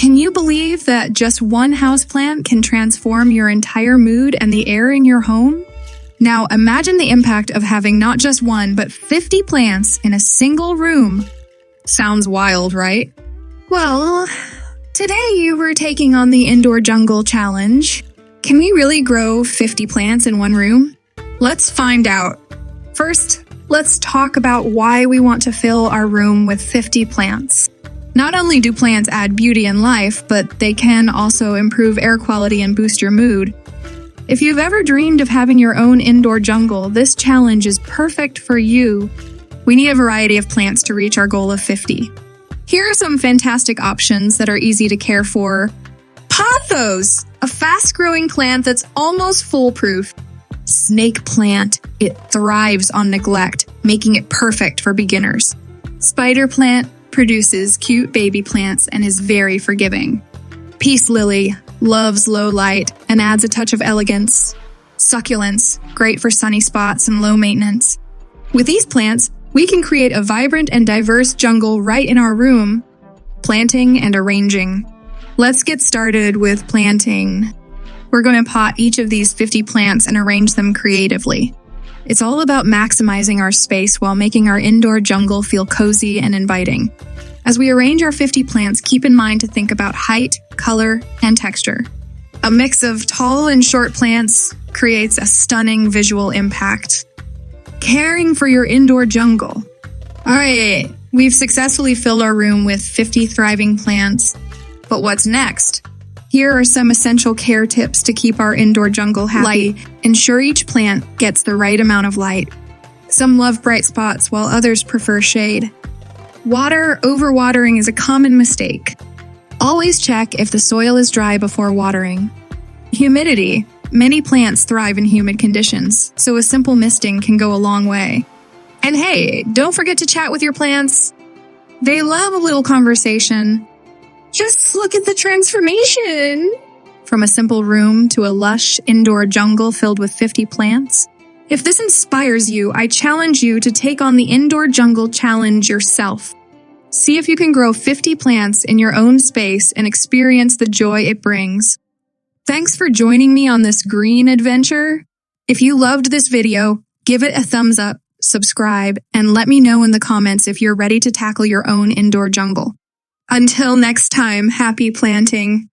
Can you believe that just one houseplant can transform your entire mood and the air in your home? Now imagine the impact of having not just one, but 50 plants in a single room. Sounds wild, right? Well, today we're taking on the Indoor Jungle Challenge. Can we really grow 50 plants in one room? Let's find out. First, let's talk about why we want to fill our room with 50 plants. Not only do plants add beauty and life, but they can also improve air quality and boost your mood. If you've ever dreamed of having your own indoor jungle, this challenge is perfect for you. We need a variety of plants to reach our goal of 50. Here are some fantastic options that are easy to care for. Pothos, a fast-growing plant that's almost foolproof. Snake plant, it thrives on neglect, making it perfect for beginners. Spider plant produces cute baby plants and is very forgiving. Peace lily loves low light and adds a touch of elegance. Succulents, great for sunny spots and low maintenance. With these plants, we can create a vibrant and diverse jungle right in our room. Planting and arranging. Let's get started with planting. We're going to pot each of these 50 plants and arrange them creatively. It's all about maximizing our space while making our indoor jungle feel cozy and inviting. As we arrange our 50 plants, keep in mind to think about height, color, and texture. A mix of tall and short plants creates a stunning visual impact. Caring for your indoor jungle. All right, we've successfully filled our room with 50 thriving plants. But what's next? Here are some essential care tips to keep our indoor jungle happy. Light. Ensure each plant gets the right amount of light. Some love bright spots while others prefer shade. Water. Overwatering is a common mistake. Always check if the soil is dry before watering. Humidity. Many plants thrive in humid conditions, so a simple misting can go a long way. And hey, don't forget to chat with your plants. They love a little conversation. Just look at the transformation! From a simple room to a lush indoor jungle filled with 50 plants. If this inspires you, I challenge you to take on the Indoor Jungle Challenge yourself. See if you can grow 50 plants in your own space and experience the joy it brings. Thanks for joining me on this green adventure. If you loved this video, give it a thumbs up, subscribe, and let me know in the comments if you're ready to tackle your own indoor jungle. Until next time, happy planting.